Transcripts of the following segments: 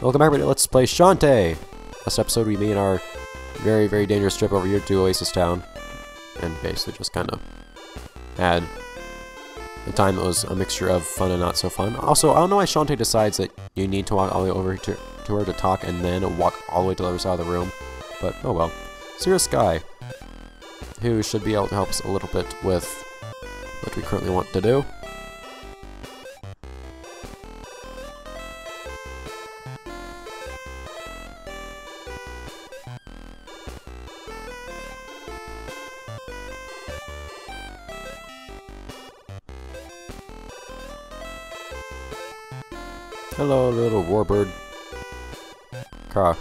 Welcome back, everybody. Let's play Shantae! Last episode we made our very, very dangerous trip over here to Oasis Town. And basically just kind of had a time that was a mixture of fun and not so fun. Also, I don't know why Shantae decides that you need to walk all the way over to her to talk and then walk all the way to the other side of the room. But, oh well. So here's Sky, who should be able to help us a little bit with what we currently want to do. Hello, little warbird. Kara.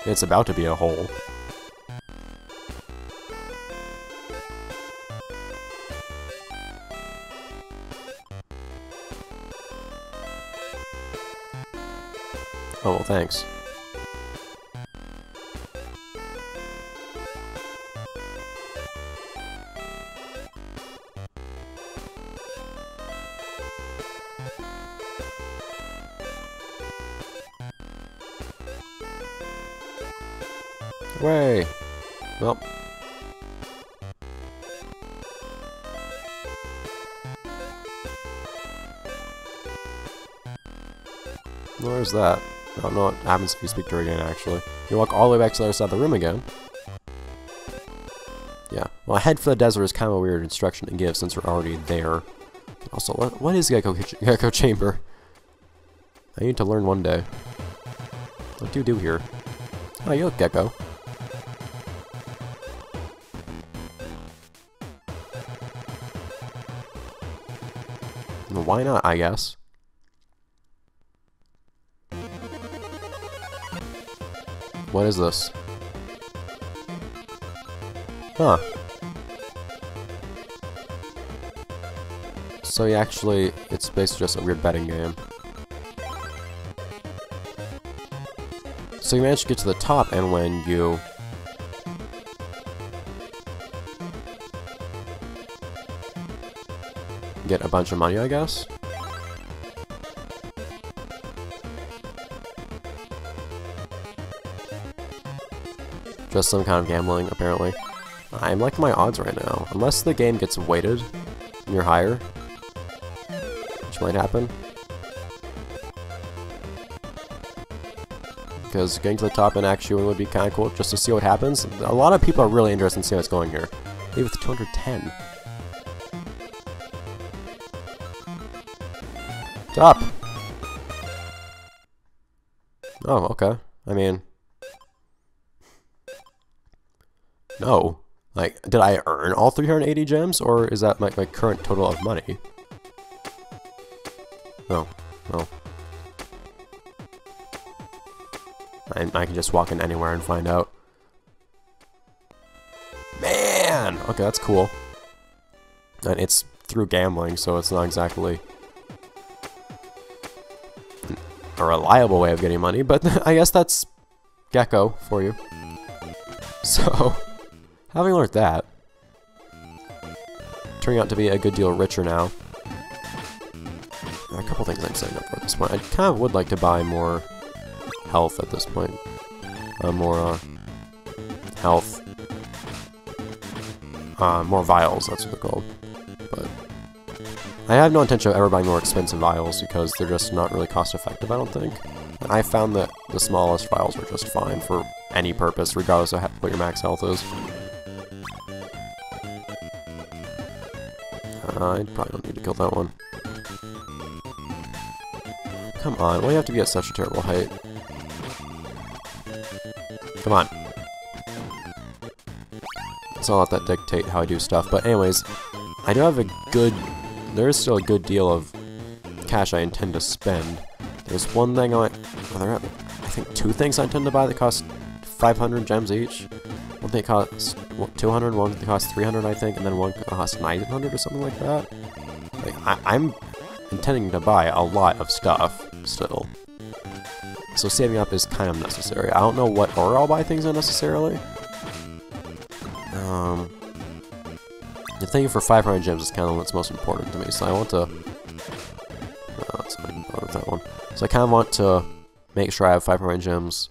It's about to be a hole. Oh, well, thanks. Way. Well. Where's that? I don't know what happens if you speak to her again, actually. You walk all the way back to the other side of the room again. Yeah. Well, head for the desert is kind of a weird instruction to give since we're already there. Also, what is Gecko Chamber? I need to learn one day. What do you do here? Oh, you look Gecko. Why not, I guess. What is this? Huh. So you actually, it's basically just a weird betting game. So you managed to get to the top, and when you get a bunch of money, I guess. Just some kind of gambling, apparently. I'm liking my odds right now. Unless the game gets weighted and you're higher, which might happen. Because getting to the top and actually would be kind of cool just to see what happens. A lot of people are really interested in seeing what's going here. Maybe with 210. Top! Oh, okay. I mean... No. Like, did I earn all 380 gems, or is that my current total of money? No. No. I can just walk in anywhere and find out. Man! Okay, that's cool. And it's through gambling, so it's not exactly a reliable way of getting money, but I guess that's Gecko for you. So, having learned that, turning out to be a good deal richer now. There are a couple things I'm setting up for at this point. I kind of would like to buy more health at this point. More health. More vials, that's what they're called. But I have no intention of ever buying more expensive vials because they're just not really cost effective, I don't think. And I found that the smallest vials are just fine for any purpose, regardless of what your max health is. I probably don't need to kill that one. Come on, why do you have to be at such a terrible height? Come on. It's not let that dictate how I do stuff, but anyways, I do have a good... There is still a good deal of cash I intend to spend. There's one thing I think two things I intend to buy that cost 500 gems each. One thing costs 200, one thing costs 300, I think, and then one costs 900 or something like that. Like, I'm intending to buy a lot of stuff still. So saving up is kind of necessary. I don't know what order I'll buy things in necessarily. thinking for 500 gems is kind of what's most important to me, so I want to... let's not even bother with that one. So I kind of want to make sure I have 500 gems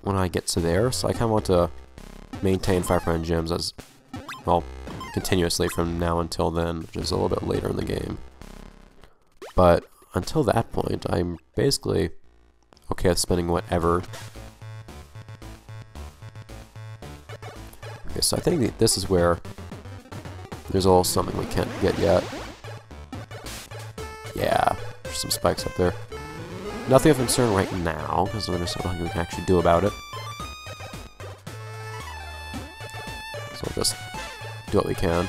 when I get to there, so I kind of want to maintain 500 gems as, well, continuously from now until then, which is a little bit later in the game. But until that point, I'm basically okay with spending whatever. Okay, so I think this is where there's a little something we can't get yet. Yeah, there's some spikes up there. Nothing of concern right now, because there's nothing we can actually do about it. So we'll just do what we can.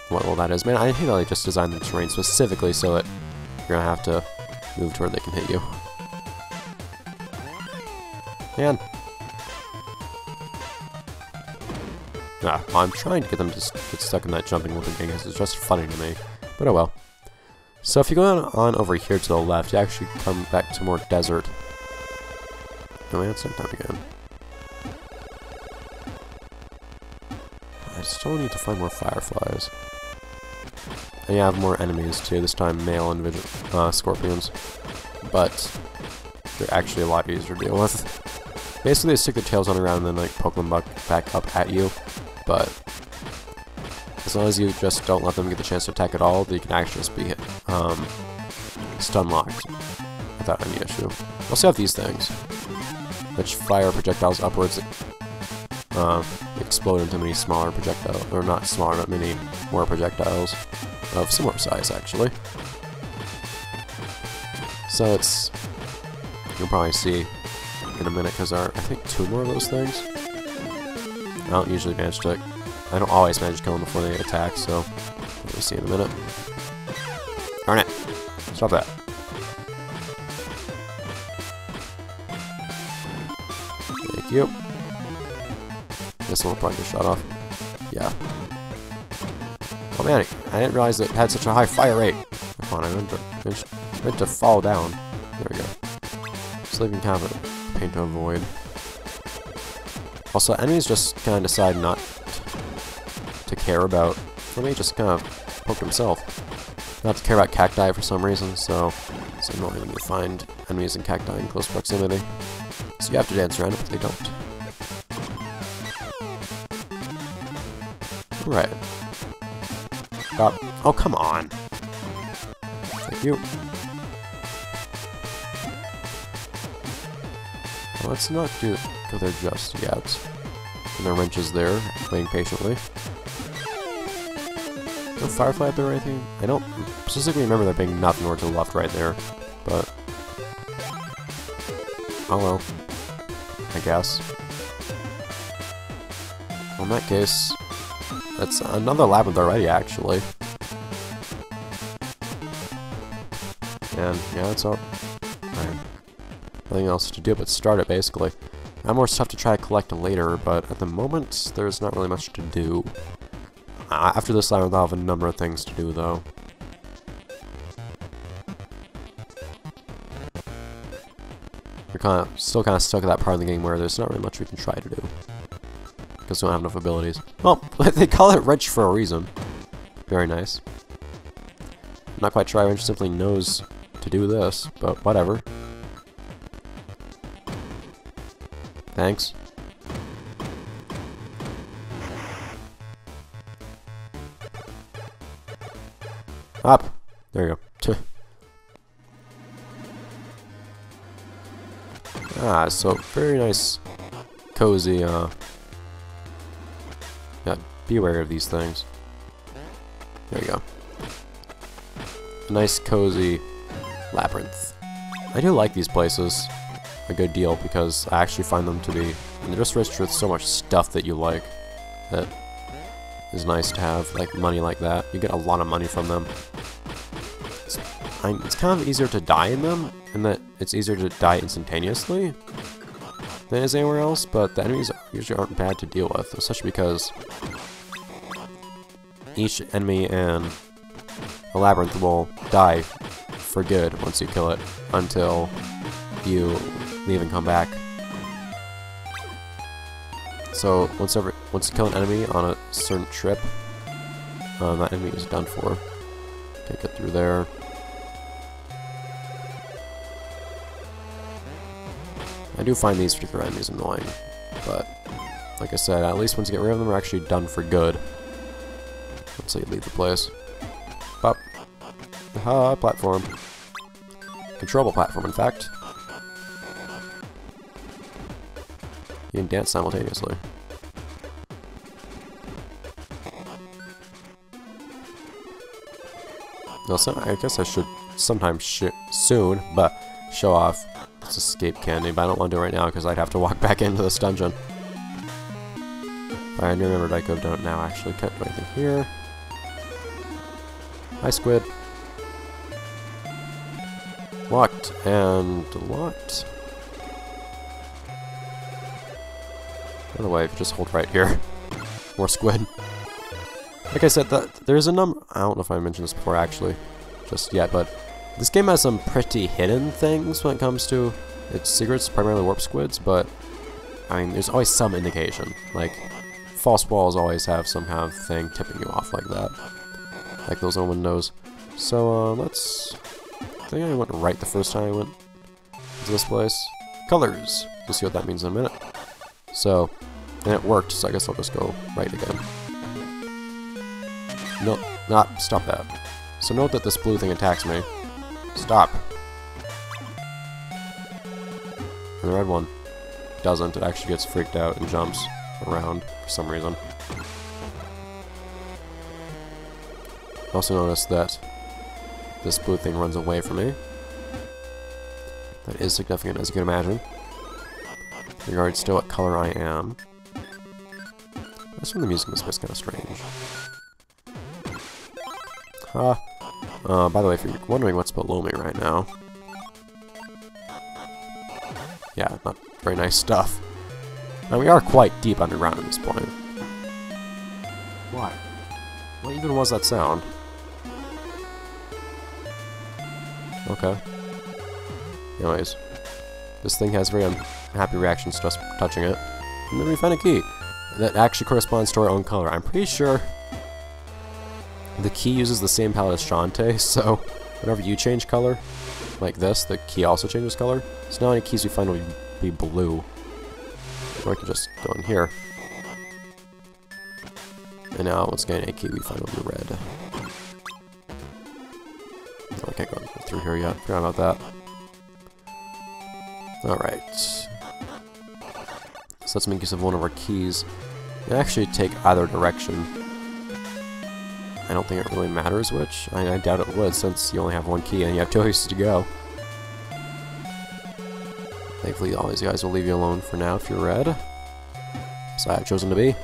What all that is. Man, I think I just designed the terrain specifically so that you're gonna have to move to where they can hit you. Man. I'm trying to get them to get stuck in that jumping loop again because it's just funny to me. But oh well. So if you go on over here to the left, you actually come back to more desert. Oh man, it's sometime again. I still need to find more fireflies. And you have more enemies too, this time male and scorpions. But they're actually a lot easier to deal with. Basically they stick their tails on the ground and then like poke them back up at you. But as long as you just don't let them get the chance to attack at all, they can actually just be stun locked without any issue. We also have these things, which fire projectiles upwards, explode into many smaller projectiles, or not smaller, but many more projectiles of similar size, actually. So it's, you'll probably see in a minute, because there are, I think, 2 more of those things. I don't usually manage to, I don't always manage to kill them before they attack, so we'll see in a minute. Darn it! Stop that. Thank you. This one will probably get shot off. Yeah. Oh man, I didn't realize it had such a high fire rate. Come on, I meant to fall down. There we go. Sleeping kind of a pain to avoid. Also, enemies just kind of decide not to care about, for me, just kind of poke himself. Not to care about cacti for some reason, so it's annoying when you find enemies and cacti in close proximity. So you have to dance around it, but they don't. Right. Oh, come on. Thank you. Well, let's not go there just yet. And the wrench is there, waiting patiently. No firefly up there or anything? I don't specifically remember there being nothing over to the left right there, but... oh well. I guess. Well, in that case, that's another labyrinth already, actually. And, yeah, that's all. Right. Nothing else to do but start it, basically. I have more stuff to try to collect later, but at the moment, there's not really much to do. After this labyrinth, I'll have a number of things to do, though. We're still kind of stuck at that part of the game where there's not really much we can try to do. Because we don't have enough abilities. Well, they call it wrench for a reason. Very nice. I'm not quite sure wrench simply knows to do this, but whatever. Thanks. Up! There you go. So very nice, cozy, yeah, be aware of these things. There you go. A nice, cozy labyrinth. I do like these places a good deal because I actually find them to be, and they're just rich with so much stuff that you like that is nice to have, like money like that. You get a lot of money from them. It's kind of easier to die in them, in that it's easier to die instantaneously than is anywhere else, but the enemies usually aren't bad to deal with, especially because each enemy in a labyrinth will die for good once you kill it, until you leave and come back. So once you kill an enemy on a certain trip, that enemy is done for. Can't get through there. I do find these particular enemies annoying, but like I said, at least once you get rid of them, they're actually done for good. Once you leave the place. Up. Platform. Controllable platform, in fact. You can dance simultaneously. Also, I guess I should sometime soon, but show off this escape candy, but I don't want to do it right now because I'd have to walk back into this dungeon. I remembered I could have done it now, actually. Can't do anything here. Hi, squid. Locked and locked. By the way, if you just hold right here. More squid. Like I said, there's a number. I don't know if I mentioned this before, actually, just yet, but this game has some pretty hidden things when it comes to its secrets, primarily warp squids, but I mean, there's always some indication. Like, false walls always have some kind of thing tipping you off like that. Like those little windows. So, let's... I think I went right the first time I went to this place. Colors! You'll see what that means in a minute. So, and it worked, so I guess I'll just go right again. No, stop that. So note that this blue thing attacks me. Stop! And the red one doesn't. It actually gets freaked out and jumps around for some reason. Also notice that this blue thing runs away from me. That is significant, as you can imagine. In regards to what color I am. That's when the music in this place kind of strange. By the way, if you're wondering what's below me right now. Yeah, not very nice stuff. Now, we are quite deep underground at this point. Why? What even was that sound? Okay. Anyways. This thing has very unhappy reactions to us touching it. And then we find a key. That actually corresponds to our own color. I'm pretty sure the key uses the same palette as Shantae, so whenever you change color, like this, the key also changes color. So now any keys we find will be blue. Or I can just go in here. And now, once again, a key we find will be red. Oh, I can't go through here yet. Forgot about that. Alright. So let's make use of one of our keys. You can actually take either direction. I don't think it really matters which. I doubt it would, since you only have one key and you have 2 places to go. Thankfully, all these guys will leave you alone for now if you're red. So I've chosen to be.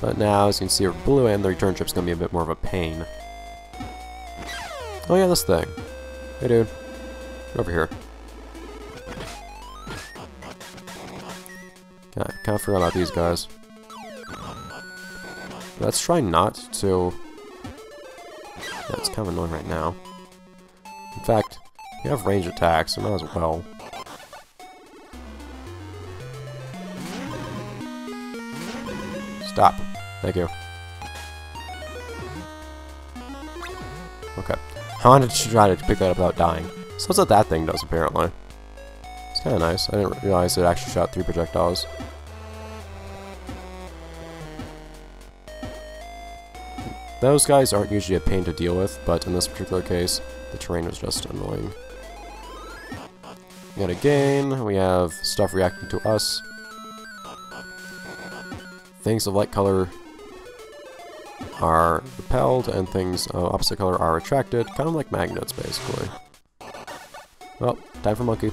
But now, as you can see, we're blue, and the return trip's going to be a bit more of a pain. Oh yeah, this thing. Hey dude. Get over here. I kind of forgot about these guys. Let's try not to... Yeah, it's kind of annoying right now. In fact, we have range attacks, so might as well. Stop. Thank you. Okay. I wanted to try to pick that up without dying. So that's what that thing does, apparently. It's kind of nice. I didn't realize it actually shot 3 projectiles. Those guys aren't usually a pain to deal with, but in this particular case, the terrain was just annoying. Yet again, we have stuff reacting to us. Things of light color are repelled, and things of opposite color are attracted, kind of like magnets, basically. Well, time for monkey.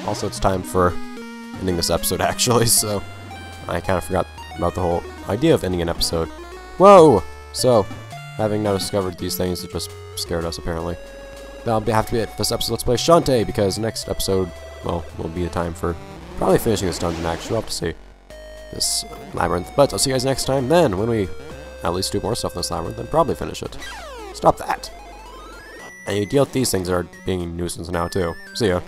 Also, it's time for ending this episode, actually, so I kind of forgot about the whole idea of ending an episode. Whoa! So, having now discovered these things that just scared us, apparently, that'll have to be it for this episode. Let's play Shantae, because next episode, well, will be the time for probably finishing this dungeon, actually. We'll have to see this labyrinth. But I'll see you guys next time. Then, when we at least do more stuff in this labyrinth, and probably finish it. Stop that! And you deal with these things that are being a nuisance now, too. See ya.